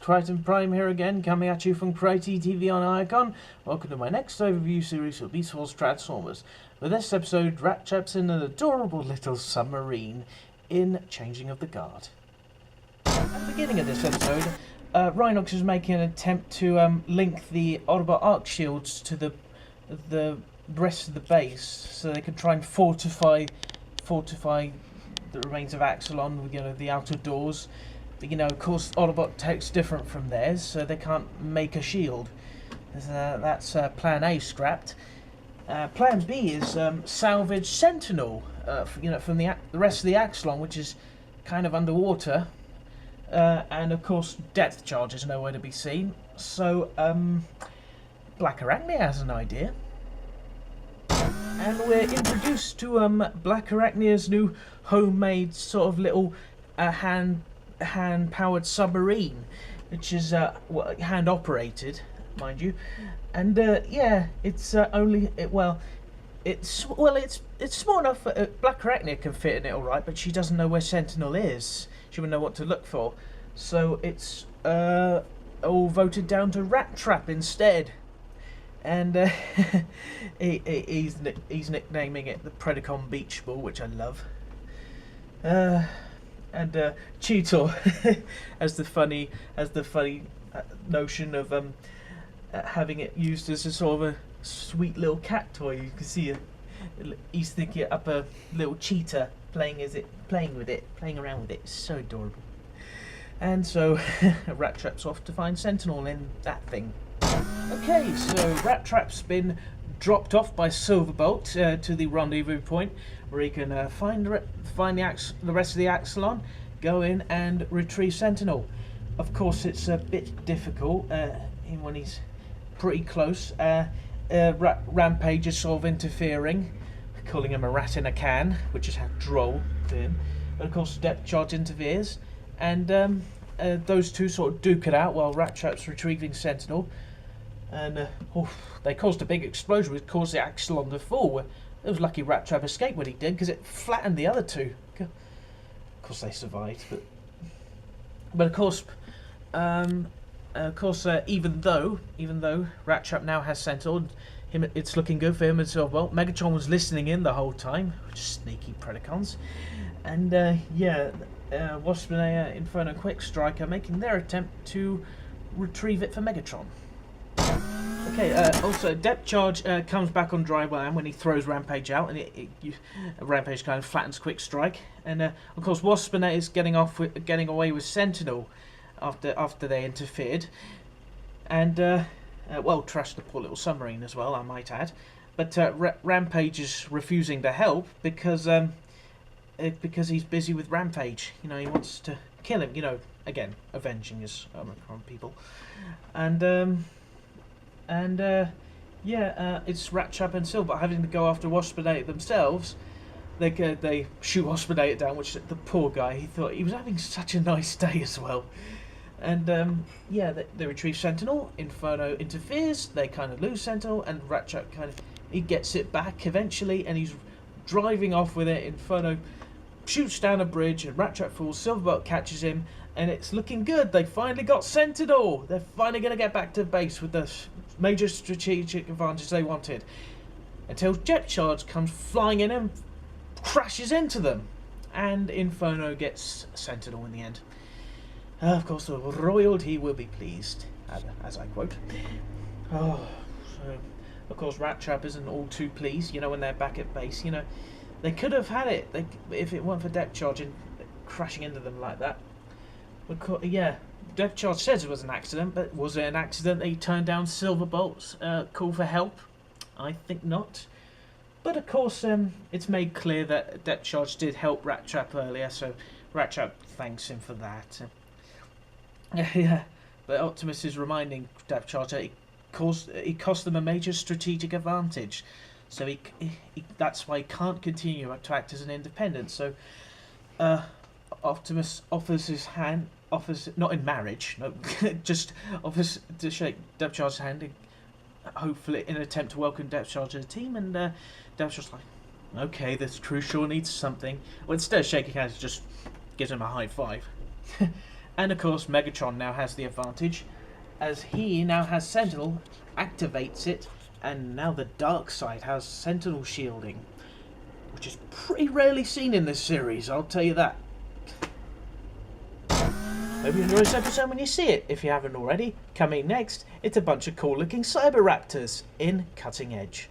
Crichton Prime here again, coming at you from Crity TV on Icon. Welcome to my next overview series for Beast Wars Transformers. For this episode, Ratchat's in an adorable little submarine in Changing of the Guard. At the beginning of this episode, Rhinox is making an attempt to link the Autobot arc shields to the rest of the base, so they can try and fortify the remains of Axelon, the outer doors. But, of course, Autobot tech's different from theirs, so they can't make a shield. That's Plan A scrapped. Plan B is salvage Sentinel, from the rest of the Axelon, which is kind of underwater. And, of course, depth charge is nowhere to be seen. So, Black Arachnia has an idea. And we're introduced to Black Arachnia's new homemade sort of little hand-powered submarine, which is hand-operated, mind you. And it's it's small enough that Black Arachnia can fit in it all right, but she doesn't know where Sentinel is. She wouldn't know what to look for, so it's all voted down to Rat Trap instead. And he's nicknaming it the Predacon Beach Ball, which I love. And Cheetor has the funny notion of having it used as a sort of a sweet little cat toy. You can see he's thinking up a little cheetah playing around with it. It's so adorable. And so Rat Trap's off to find Sentinel in that thing. Okay, so Rat Trap's been dropped off by Silverbolt to the rendezvous point, where he can find the rest of the Axelon, go in and retrieve Sentinel. Of course, it's a bit difficult when he's pretty close. Rampage is sort of interfering, calling him a rat in a can, which is how droll to him. But of course, depth charge interferes, and those two sort of duke it out while Rat Trap's retrieving Sentinel. And they caused a big explosion, which caused the Axelon to fall. It was lucky Rat Trap escaped when he did, because it flattened the other two. Of course, they survived, but of course, even though Rat Trap now has Sentinel, it's looking good for him and Silverbolt. Megatron was listening in the whole time, which is sneaky Predacons, and Waspinator, Inferno, Quick Strike are making their attempt to retrieve it for Megatron. Okay, also depth charge comes back on dry land when he throws Rampage out, and Rampage kind of flattens Quick Strike, and of course Waspinator is getting away with Sentinel after they interfered, and trashed the poor little submarine as well, I might add. But Rampage is refusing to help because he's busy with Rampage. He wants to kill him. Again, avenging his Omicron people, it's Rat Trap and Silver having to go after Waspinator themselves. They shoot Waspinator down, which the poor guy, he thought he was having such a nice day as well. And they retrieve Sentinel. Inferno interferes. They kind of lose Sentinel, and Rat Trap he gets it back eventually, and he's driving off with it. Inferno shoots down a bridge, and Rat Trap falls. Silverbolt catches him, and it's looking good. They finally got Sentinel. They're finally going to get back to base with the major strategic advantage they wanted. Until Jet Charge comes flying in and crashes into them, and Inferno gets Sentinel in the end. Of course, the royalty will be pleased, as I quote. So of course, Rat Trap isn't all too pleased. When they're back at base, they could have had it. If it weren't for depth charge and crashing into them like that. Depth charge says it was an accident, but was it an accident that he turned down Silverbolt's call for help? I think not. But of course, it's made clear that depth charge did help Rat Trap earlier, so Rat Trap thanks him for that. But Optimus is reminding depth charge that he cost them a major strategic advantage, so he that's why he can't continue to act as an independent. So Optimus offers not in marriage, no, just offers to shake Depth Charge's hand, hopefully in an attempt to welcome Depth Charge to the team, and Depth Charge's like, okay, this crew sure needs something. Well, instead of shaking hands, just gives him a high five. And of course, Megatron now has the advantage, as he now has Sentinel, activates it, and now the dark side has Sentinel shielding, which is pretty rarely seen in this series, I'll tell you that. Hope you enjoy this episode when you see it, if you haven't already. Coming next, it's a bunch of cool looking Cyberaptors in Cutting Edge.